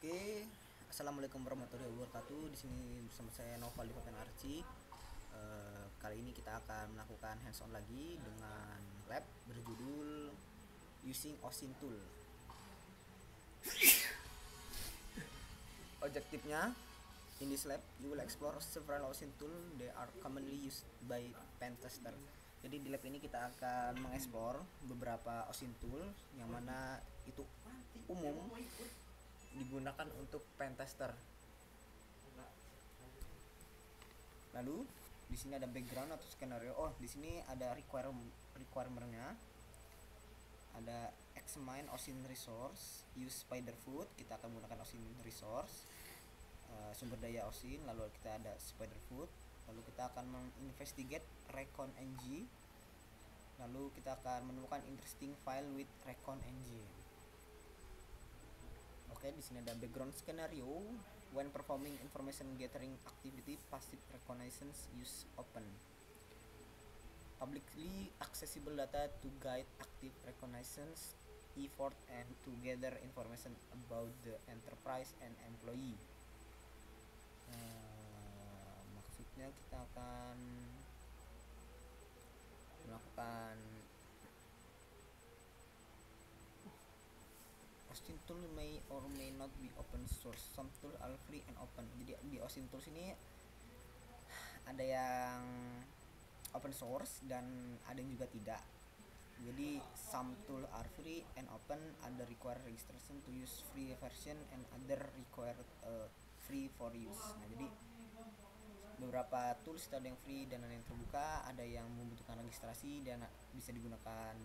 Oke, assalamualaikum warahmatullahi wabarakatuh. Di sini bersama saya Noval di Konten Arci. Kali ini kita akan melakukan hands-on lagi dengan lab berjudul Using OSINT Tool. Objektifnya, in this lab you will explore several OSINT tool. They are commonly used by pen tester. Jadi di lab ini kita akan mengeksplor beberapa OSINT tool yang mana itu umum digunakan untuk pen tester. Lalu di sini ada background atau skenario. Oh, di sini ada requirement-nya. Ada examine OSINT resource, use Spiderfoot. Kita akan menggunakan OSINT resource, sumber daya OSINT. Lalu kita ada Spiderfoot. Lalu kita akan menginvestigate recon-ng. Lalu kita akan menemukan interesting file with recon-ng. Oke, di sini ada background scenario. When performing information gathering activity, passive reconnaissance use open. Publicly accessible data to guide active reconnaissance effort and to gather information about the enterprise and employee. Maksudnya kita akan melakukan OSINT tool may or may not be open source. Some tool are free and open. Jadi di OSINT tools ini ada yang open source dan ada yang juga tidak. Jadi some tool are free and open, other require registration to use free version and other require free for use. Nah, jadi beberapa tools ada yang free dan ada yang terbuka, ada yang membutuhkan registrasi dan bisa digunakan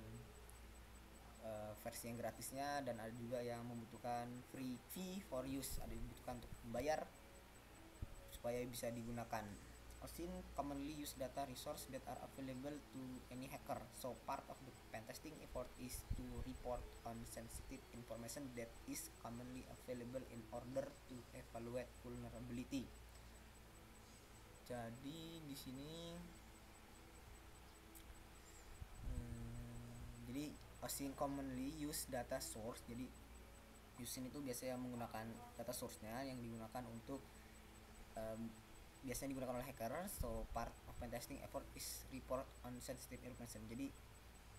versi yang gratisnya, dan ada juga yang membutuhkan free fee for use, ada yang dibutuhkan untuk membayar supaya bisa digunakan. OSINT commonly use data resource that are available to any hacker, so part of the pen testing effort is to report on sensitive information that is commonly available in order to evaluate vulnerability. Jadi di sini jadi OSINT commonly use data source. Jadi USINT itu biasanya menggunakan data source-nya yang digunakan untuk biasanya digunakan oleh hacker. So part of pen testing effort is report on sensitive information. Jadi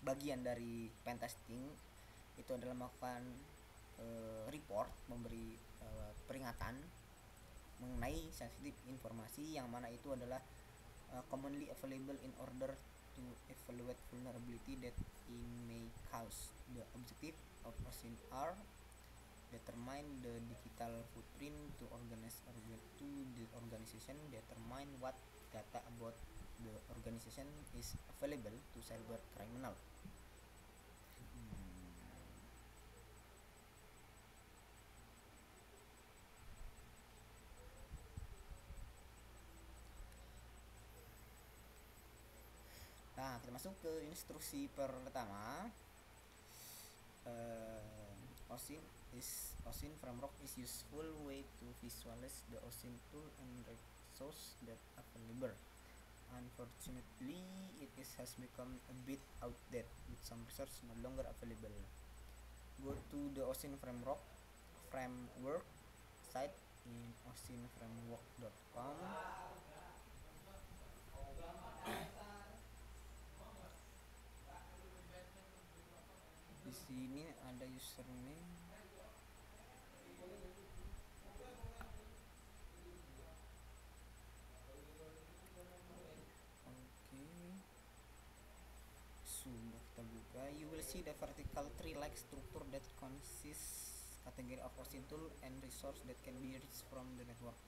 bagian dari pen testing itu adalah melakukan report, memberi peringatan mengenai sensitive informasi yang mana itu adalah commonly available in order to evaluate vulnerability that it may cause. The objective of OSINT are determine the digital footprint to the organization, determine what data about the organization is available to cyber criminal. Nah, kita masuk ke instruksi pertama. OSINT framework is useful way to visualize the OSINT tool and resource that available. Unfortunately, has become a bit outdated with some resources no longer available. Go to the OSINT framework site in osintframework.com. Di sini ada username. Sudah kita buka. You will see the vertical tree-like structure that consists category of OSINT tool and resource that can be reached from the network.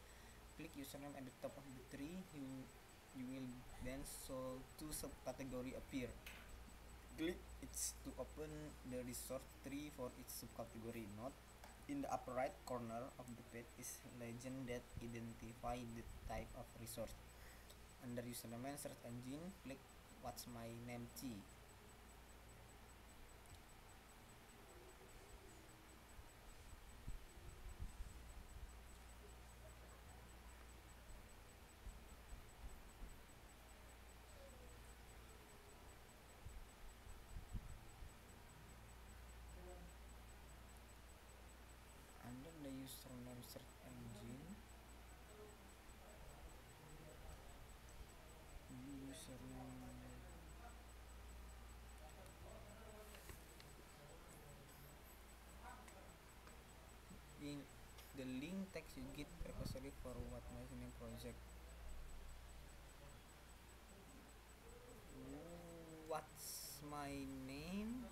Click username at the top of the tree. You will then show two subcategory appear. Click it to open the resource tree for each subcategory. Note, in the upper right corner of the page is legend that identify the type of resource. Under username and search engine, click what's my name T. username search engine. Username. The link text you Git repository for what my name project. What's my name?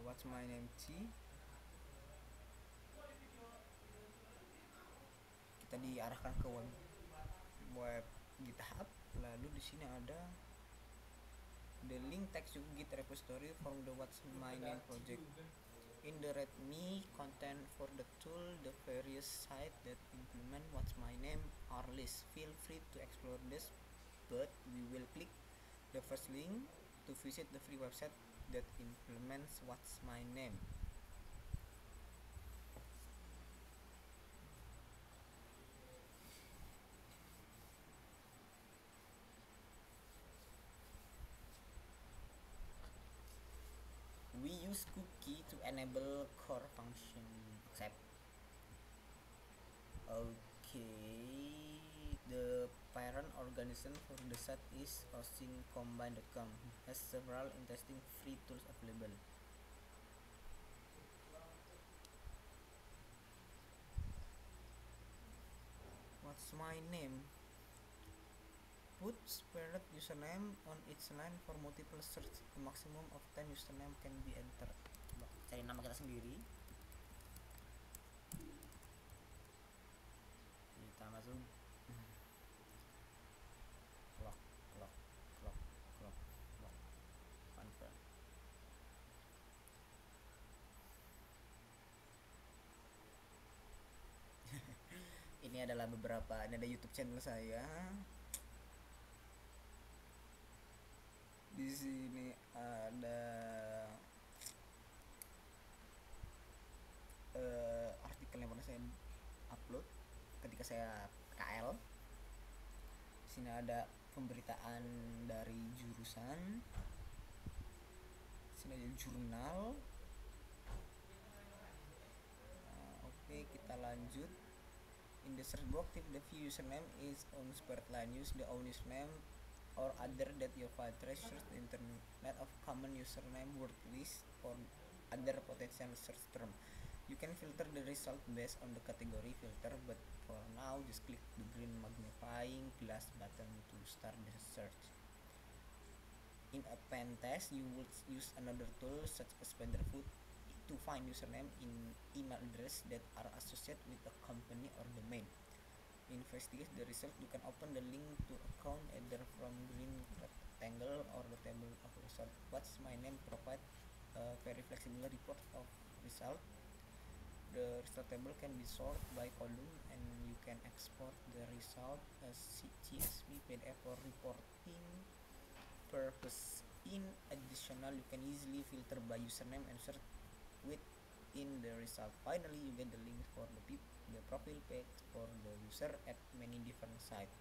What's my name T. Kita diarahkan ke web GitHub. Lalu di sini ada the link text you Git repository from the what's my name project. In the README content for the tool, the various sites that implement what's my name are list. Feel free to explore this, but we will click the first link to visit the free website that implements what's my name. We use cookie to enable core function accept. Okay, the parent organism for the site is hostingcombine.com. Has several interesting free tools available. What's my name? Put spared username on each line for multiple search. A maximum of 10 username can be entered. Cari nama kita sendiri. Kita masuk. Clock. Confirm. Ini adalah ini ada YouTube channel saya. Di sini ada artikel yang pernah saya upload ketika saya KL. Di sini ada pemberitaan dari jurusan. Di sini ada jurnal. Oke, kita lanjut. In the search box, if the view username is on spared line, use the own username or other that you find treasures the internet of common username word list or other potential search term. You can filter the result based on the category filter, but for now just click the green magnifying glass button to start the search. In a pen test, you would use another tool such as Spiderfoot to find username in email address that are associated with a company or domain. Investigate the result. You can open the link to account either from green rectangle or the table of result. What's my name provide a very flexible report of result. The result table can be sorted by column and you can export the result as CSV PDF for reporting purpose. In additional, you can easily filter by username and search within the result. Finally, you get the link for the profile page for the user at many different sites.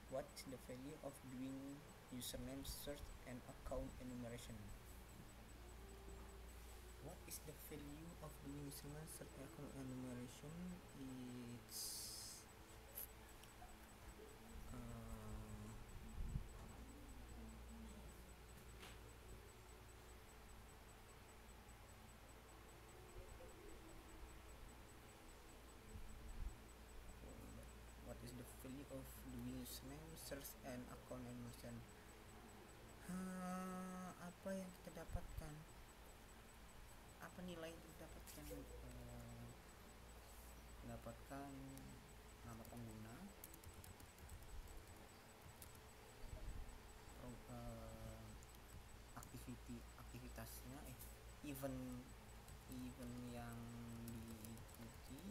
What is the value of doing username search and account enumeration? What is the value of doing username search and account enumeration? It's what is the value of doing username search and account enumeration? Apa yang kita dapatkan? Apa nilai yang kita dapatkan? Mendapatkan nama pengguna, aktivitasnya, event yang diikuti,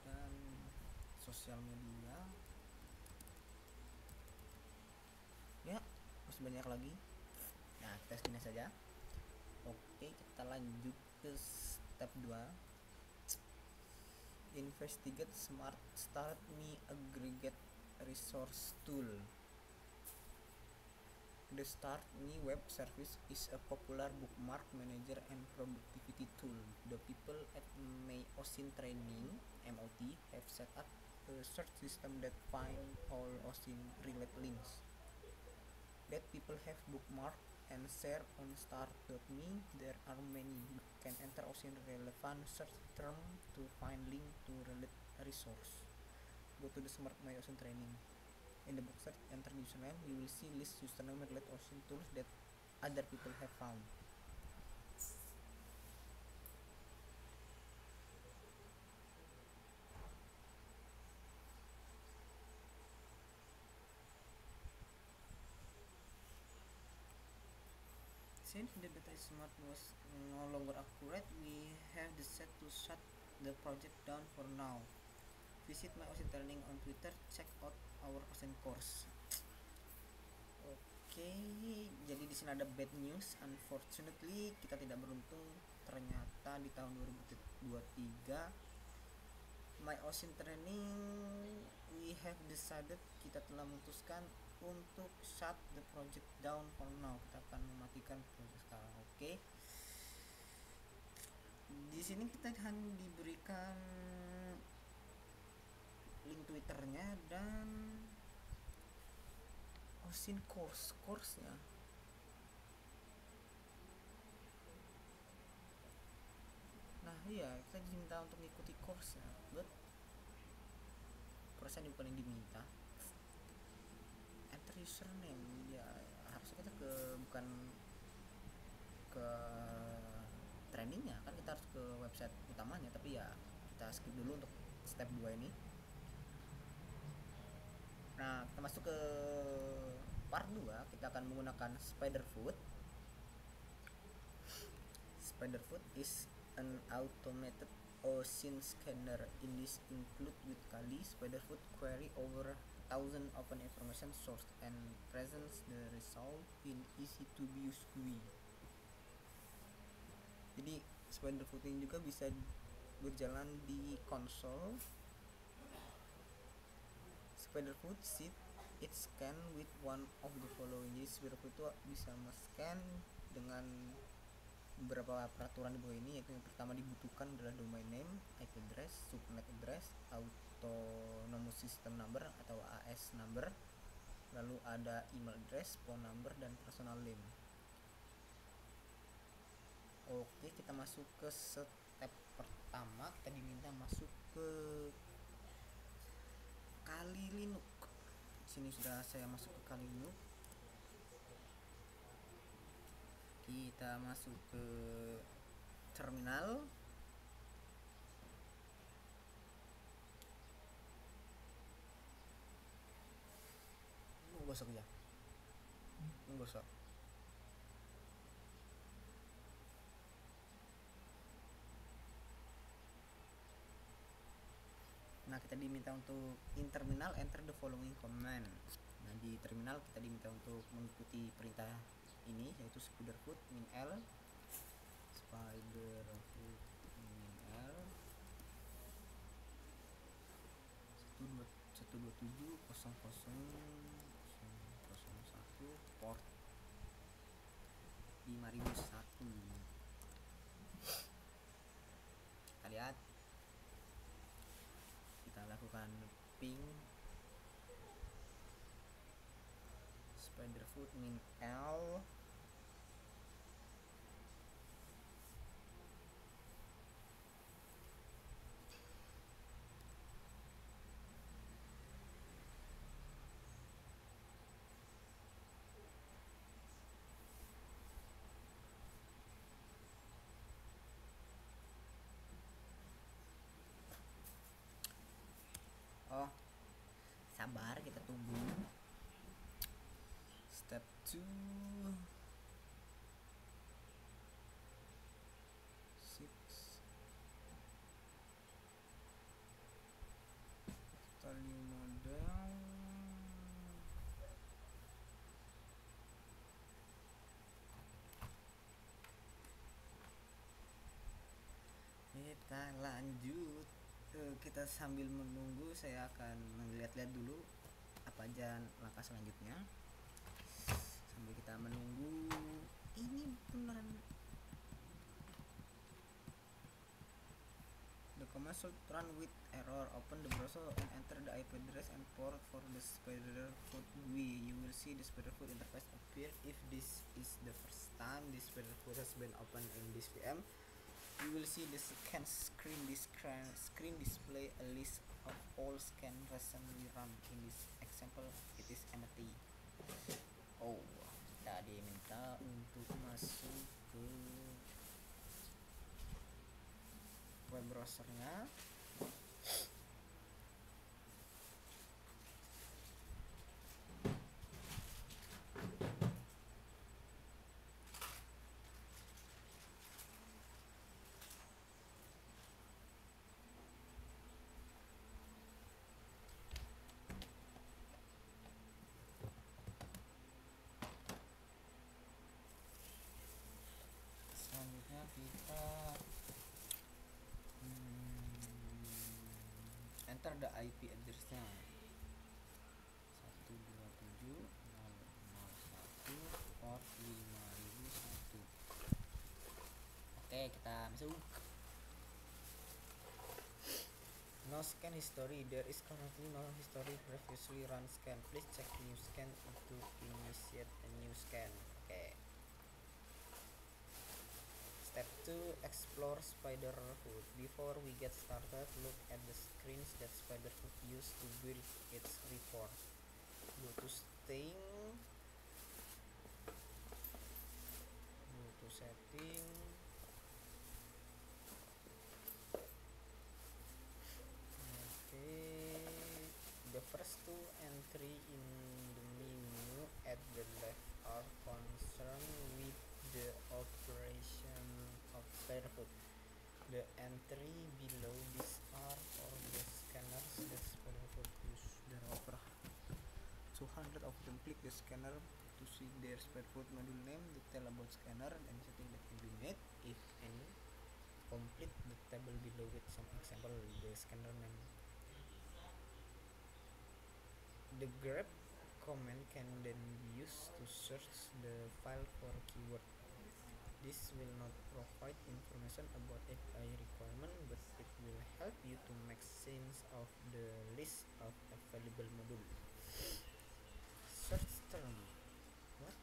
dan sosial media. Ya, masih banyak lagi. Nah, kita segini saja. Oke, kita lanjut ke step 2. Investigate Smart Start Me Aggregate Resource Tool. The Start ini web service is a popular bookmark manager and productivity tool. The people at May OSINT Training (MOT) have set up a search system that find all OSINT related links that people have bookmarked and share on start.me. There are many. You can enter OSINT relevant search term to find link to related resource. Go to the Smart My OSINT Training. In the book search, enter the username. You will see list username related OSINT tools that other people have found. Since the data is smart was no longer accurate, we have decided to shut the project down for now. Visit my OSINT Training on Twitter. Check out our OSINT course. Oke, jadi di sini ada bad news. Unfortunately, kita tidak beruntung. Ternyata di tahun 2023, my OSINT Training, we have decided, kita telah memutuskan untuk shut the project down for now. Kita akan mematikan project sekarang. Oke. Di sini kita hanya diberikan link Twitternya dan OSINT course-nya. Nah iya, kita diminta untuk mengikuti course-nya, but course-nya bukan yang diminta. Enter username, ya harusnya kita bukan ke trainingnya, kan kita harus ke website utamanya, tapi ya kita skip dulu untuk step 2 ini. Nah, kita masuk ke part 2. Kita akan menggunakan Spiderfoot. Spiderfoot is an automated OSINT scanner. In this include with Kali, Spiderfoot query over 1,000 open information source and presents the result in easy to use GUI. Jadi Spiderfoot ini juga bisa berjalan di konsol. Spiderfoot sheet it scan with one of the following. Jadi Spiderfoot itu bisa men-scan dengan beberapa peraturan di bawah ini, yaitu yang pertama dibutuhkan adalah domain name, IP address, subnet address, autonomous system number atau AS number, lalu ada email address, phone number, dan personal name. Oke, kita masuk ke step pertama. Kita diminta masuk ke Kali Linux. Sini sudah saya masuk ke Kali Linux. Kita masuk ke terminal. Gosok ya. Gosok. Nah, kita diminta untuk in terminal enter the following command. Nah, di terminal kita diminta untuk mengikuti perintah ini, yaitu spiderfoot min l 127.00.001 port 5001. Kita lihat, kita lakukan ping spiderfoot min l. Oh, sabar, kita tunggu. Step 2, 6, tali model. Kita lanjut. Kita sambil menunggu, saya akan melihat-lihat dulu apa aja langkah selanjutnya sambil kita menunggu. Ini beneran the command should run with error. Open the browser and enter the IP address and port for the Spiderfoot GUI. You will see the Spiderfoot interface appear. If this is the first time this Spiderfoot has been opened in this VM, you will see the scan screen. This screen display a list of all scan recently run. In this example, it is empty. Oh, kita diminta untuk masuk ke web browsernya. Selanjutnya kita enter the IP address-nya 127.0.0.1 port 5001. Oke, kita masuk. No scan history. There is currently no history previously run scan. Please check new scan to initiate a new scan. Oke. Step 2. Explore Spiderfoot. Before we get started, look at the screens that Spiderfoot used to build its report. Go to setting. The first two entry in the menu at the left are concerned with the operation of Spiderfoot. The entry below these are for the scanners that Spiderfoot use. There are over 200 of them. Click the scanner to see their Spiderfoot module name, detail about scanner, and setting that can be made, if any. Complete the table below with some example of the scanner name. The grep command can then be used to search the file for keyword. This will not provide information about API requirement, but it will help you to make sense of the list of available module. Search term. What?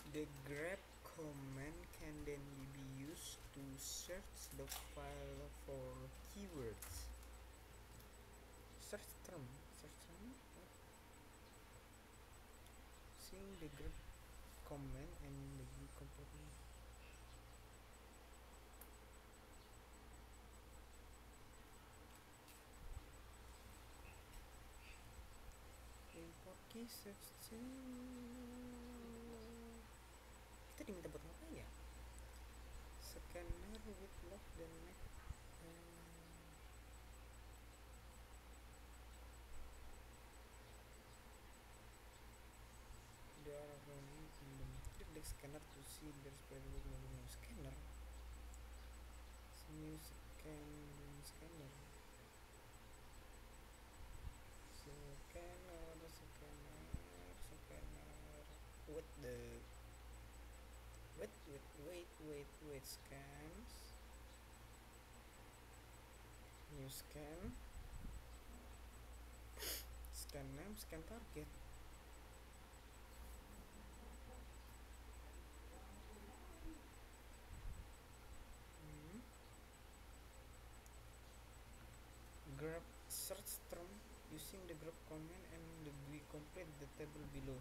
The grep command can then be used to search the file for keywords. Search term. What? Seeing the grep command and the component. Import key search kita diminta buat apa ya? Scanner with lock dan make there are running in the scanner to see there's probably no new scanner. New scanner. What the wait scans. New scan. Scan name, scan target. Grep search term using the grep command and the GUI. Complete the table below.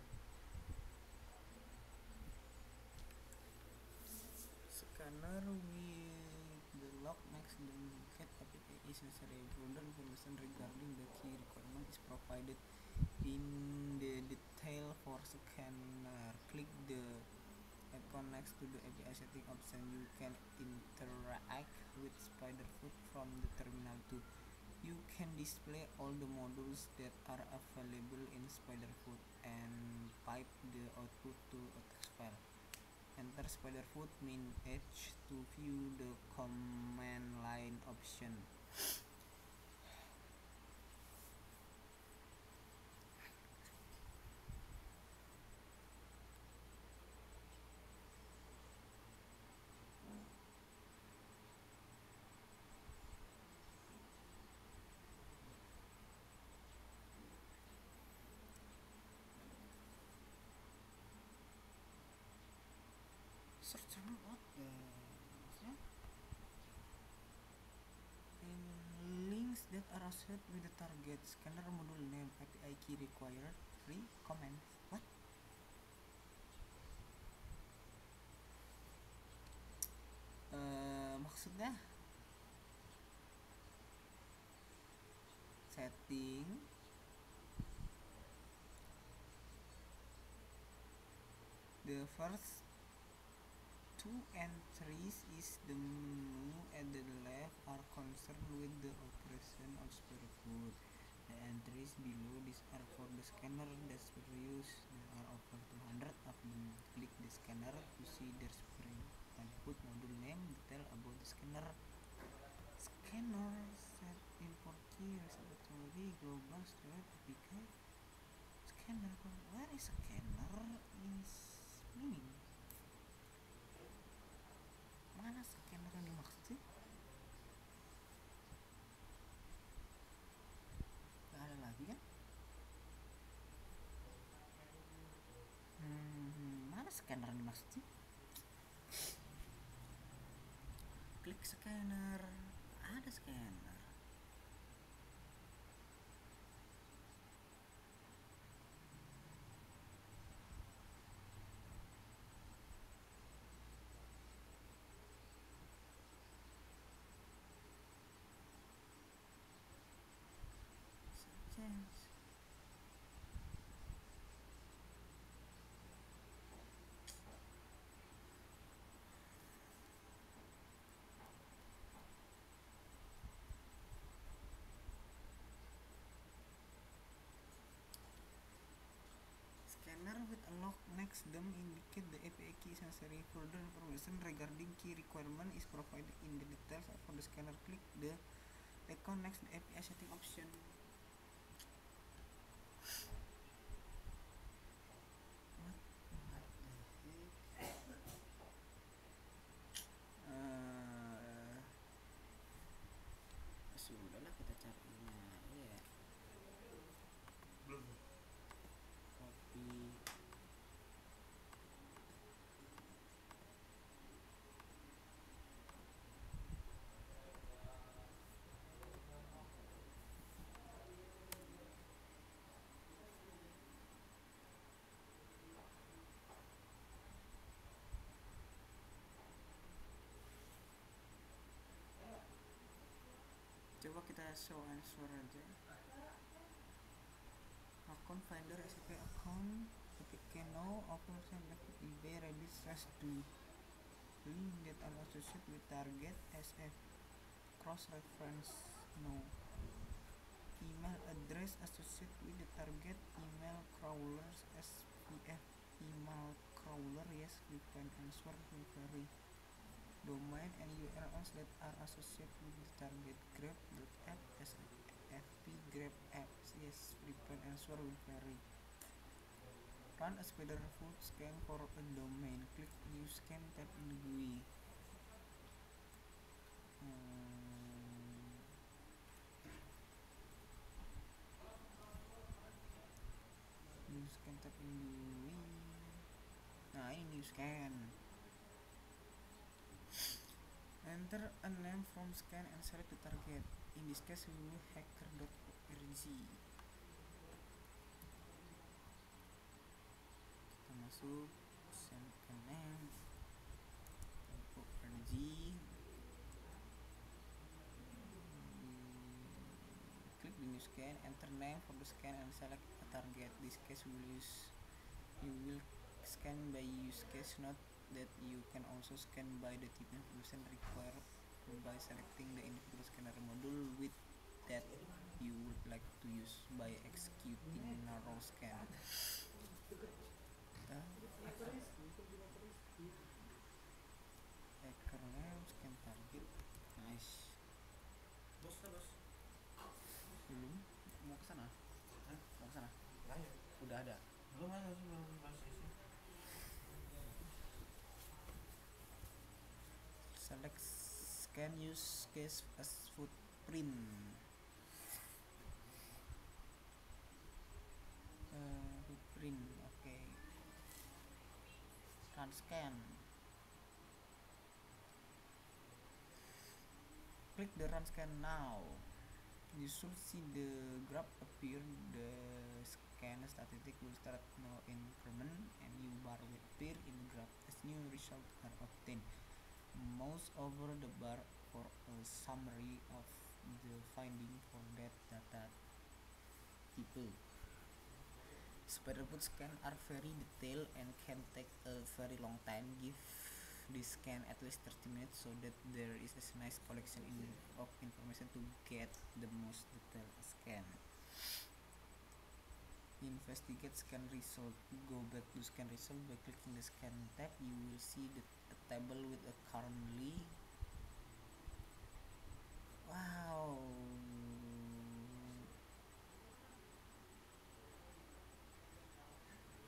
Scanner with the unlock next the get APK is necessary. Further information regarding the key requirement is provided in the detail for scanner. Click the icon next to the API setting option. You can interact with Spiderfoot from the terminal too. You can display all the modules that are available in Spiderfoot and pipe the output to a text file. Enter Spiderfoot main page to view the command line option. Search what links that are associated with the target scanner module name API key required free comments. What? Maksudnya setting the first two entries is the menu at the left are concerned with the operation of Spiderfoot. The entries below this are for the scanner that's use. There are over 200 of them. Click the scanner to see their Spiderfoot module name, detail about the scanner. Scanner set import key repository global storage APK. Scanner, where is scanner is meaning? Mana scanner yang dimaksud sih? Gak ada lagi kan? Mana scanner yang dimaksud sih? Klik scanner, ada scanner. Scanner with unlock next them indicate the API key is necessary. Further information regarding key requirement is provided in the details for the scanner. Click the icon next the API setting option. Sudahlah kita carinya ya. Copy. Coba kita show answer aja. Account finder SAP account APK no operation like eBay Reddit /do link that are associated with target SF cross reference no email address associated with the target email crawlers SPF email crawler yes we can answer query. Domain and URLs that are associated with the target grep.app sfp grep apps yes prepare answer will vary. Run a Spiderfoot scan for a domain. Click new scan tab in GUI. New scan tab in GUI. Nah ini new scan. Enter a name from scan and select the target. In this case we will hacker.org. Kita masuk send a name .org. you scan, enter name for the scan and select a target. This case you will scan by use case. Note that you can also scan by the type information required by selecting the individual scanner module with that you would like to use by executing narrow scan. Hacker name scan target. Nice. Belum mau ke sana? Mau ke sana? Udah ada. Belum ada sih, belum isi. Select scan use case as footprint. Footprint, okay. Run scan. Click the run scan now. You should see the graph appear. The scan statistic will start no increment and new bar will appear in the graph as new results are obtained. Mouse over the bar for a summary of the finding for that data type. Spiderfoot scan are very detailed and can take a very long time. Give this scan at least 30 minutes so that there is a nice collection of information to get the most detailed scan. Investigate scan result. Go back to scan result by clicking the scan tab. You will see a table with a currently. Wow.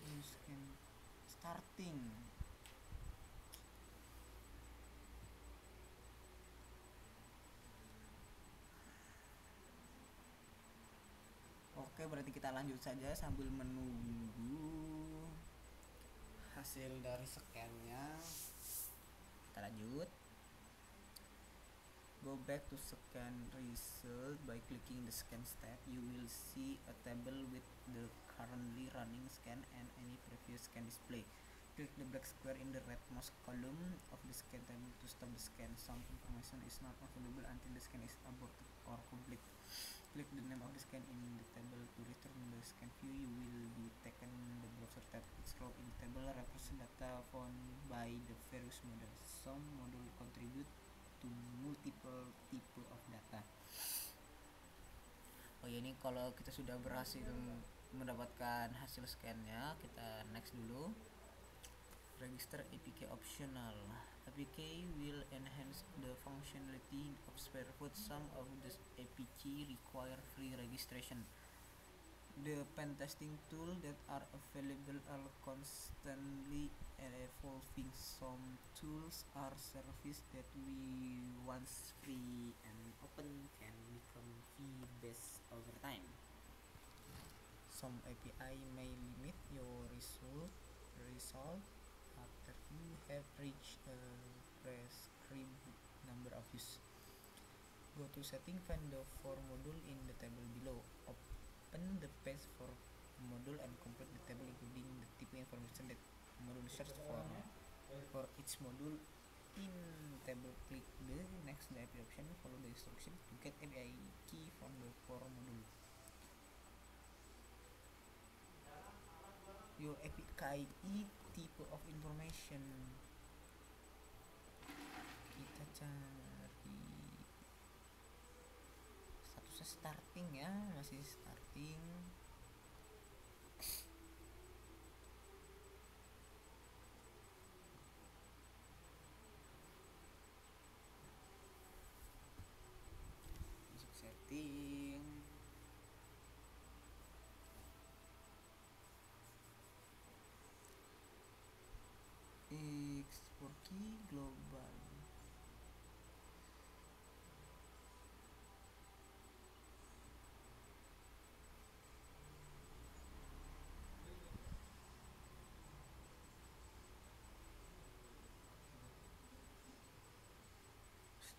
You scan starting. Oke, berarti kita lanjut saja sambil menunggu hasil dari scan-nya. Kita lanjut. Go back to scan result by clicking the scan tab. You will see a table with the currently running scan and any previous scan display. Click the black square in the rightmost column of the scan table to stop the scan. Some information is not available until the scan is aborted or complete. Click the name of the scan in the table to return the scan view. You will be taken the browser tab. Each row in the table represents data found by the various models. Some models contribute to multiple type of data. Oh ya, ini kalau kita sudah berhasil mendapatkan hasil scannya, kita next dulu. Register APK optional. APK will enhance the functionality of Spiderfoot. Some of the APK require free registration. The pen testing tools that are available are constantly evolving. Some tools are services that we once free and open can become fee-based over time. Some API may limit your result after you have reached a prescribed number of use. Go to setting, find the for module in the table below. Open the page for module and complete the table including the type information that module search for each module in table. Click the next API option, follow the instruction to get API key from the for module. Your API type of information, kita cari statusnya starting ya, masih starting. Masuk setting, export key global.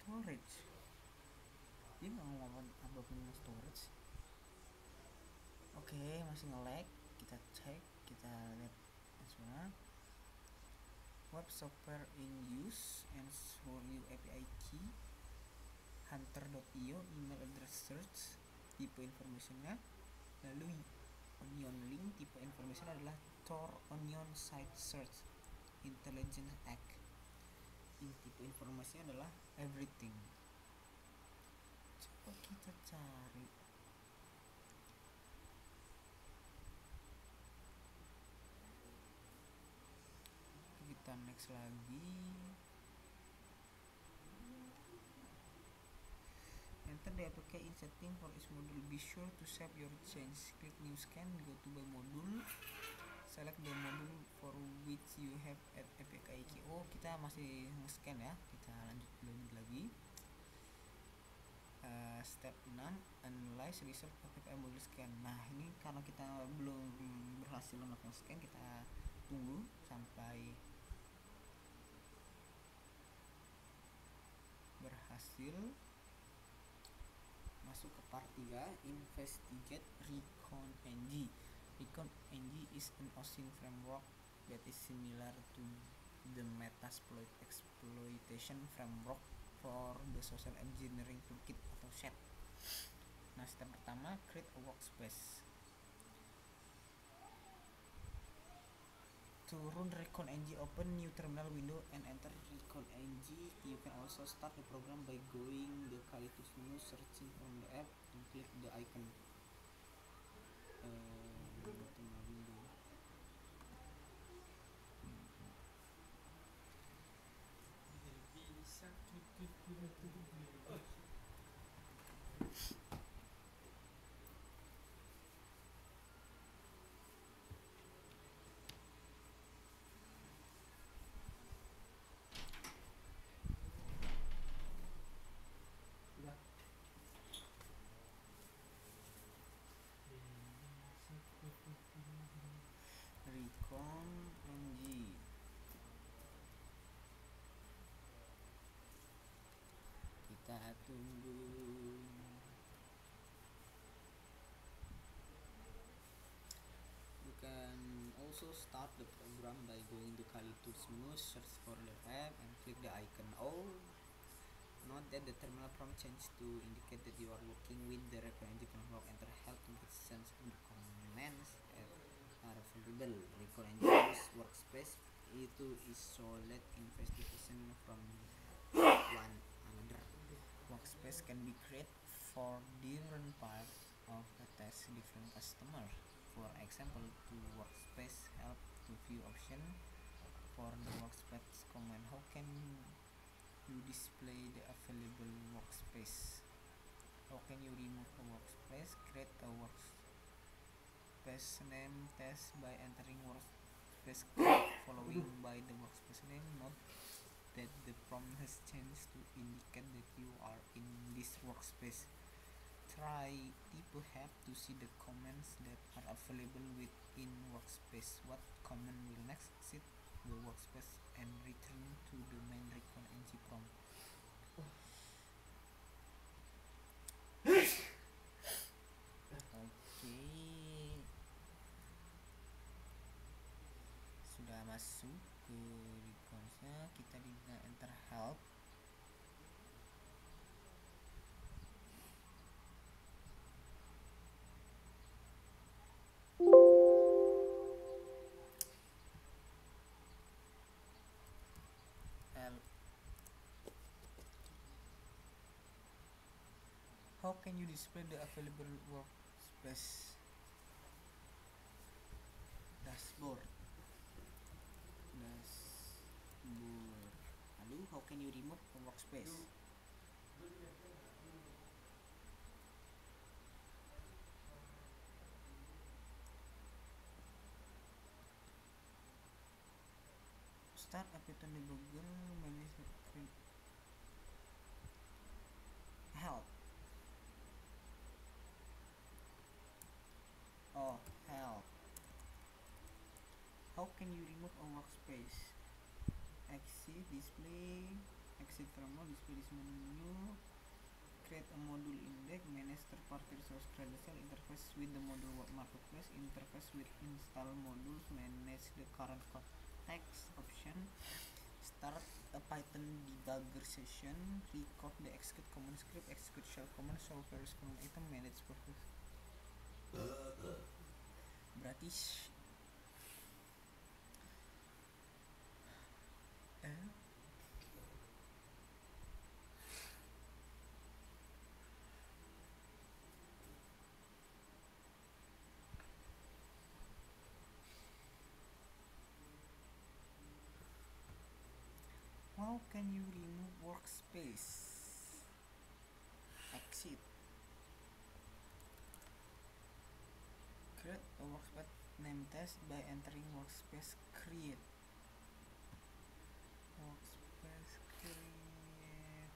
Storage, dia nggak ngomong apapun storage. Oke, masih nge-lag. Kita cek, kita lihat semua. Web software in use, ensure your API key, hunter.io, email address search. tipe informationnya. Lalu onion link, tipe information adalah Tor onion site search intelligence act. Ini tipe informasinya adalah everything. Coba kita cari. Kita next lagi. Enter the APK in setting for each module. Be sure to save your change. Click new scan, go to by module. Select the module for which you have APK key. Oh, kita masih nge-scan ya. Kita lanjut lagi. Step 6, analyze result APK module scan. Nah, ini karena kita belum berhasil melakukan scan, kita tunggu sampai berhasil. Masuk ke part 3, investigate ReconNG. ReconNG is an OSINT framework that is similar to the Metasploit exploitation framework for the social engineering toolkit atau SET. Nah, step pertama, create a workspace. To run ReconNG, open new terminal window and enter ReconNG. You can also start the program by going the Kali2 menu, searching from the app and click the icon. Terminal window. ReconNG. Kita tunggu. You can also start the program by going to Kali2 menu, search for the app and click the icon. Oh, note that the terminal prompt changed to indicate that you are working with the ReconNG framework. Enter help to get sense of the commands that are available. ReconNG workspace itu isolate investigation from one another. Workspace can be created for different parts of a task, different customer. For example, to workspace help to view option for the workspace command. How can you display the available workspace? How can you remove a workspace? Create a workspace name test by entering workspace following by the workspace name. Note that the prompt has changed to indicate that you are in this workspace. Try type help to see the commands that are available within workspace. What command will next exit the workspace and return to the main ReconNG prompt? Oke, sudah masuk ke Reconsnya. Kita bisa enter help. How can you display the available workspace? Dashboard. Lalu, how can you remove a workspace? Start a Python debugger, manage help. Oh, help. How can you remove a workspace? Exit display, exit from mode, display this menu, create a module index, manage third-party resource credential, interface with the module marketplace, interface with install modules, manage the current context option, start a Python debugger session, record the execute command script, execute shell command, solve various command item, manage process. Berarti how can you remove workspace? Exit. Create a workspace name test by entering workspace create. Workspace create.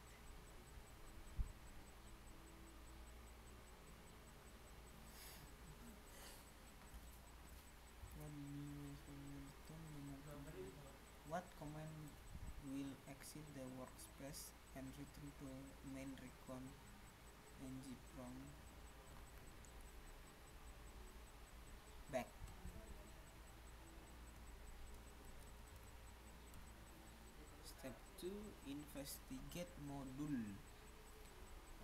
What command will exit the workspace and return to main recon ng prompt back? Step 2, investigate module.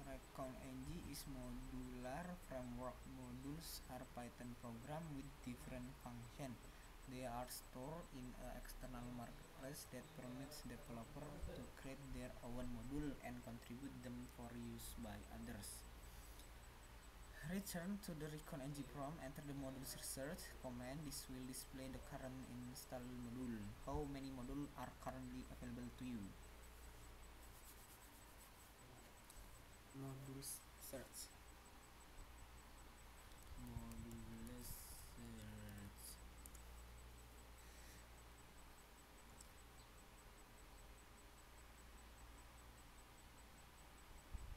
Recon ng is modular framework. Modules are Python program with different function. They are stored in an external marketplace that permits developer to create their own module and contribute them for use by others. Return to the recon ng prompt, enter the modules research command. This will display the current installed module. How many modules are currently available to you? Modules search. Modules search.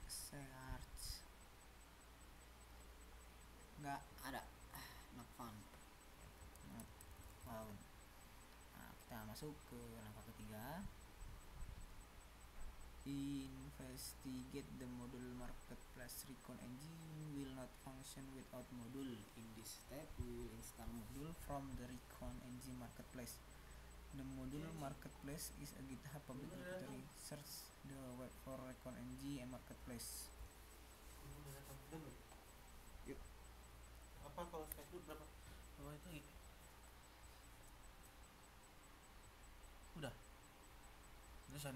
Search. Nggak ada. Not found. Not found. Nah, kita masuk ke langkah ketiga. Investigate the module marketplace. Recon engine will not function without module. In this step, we will install module from the Recon engine marketplace. The module marketplace is a GitHub public repository. Search the web for Recon engine and marketplace. Yuk. Apa kalau Facebook berapa? Berapa itu lagi? Udah. Terus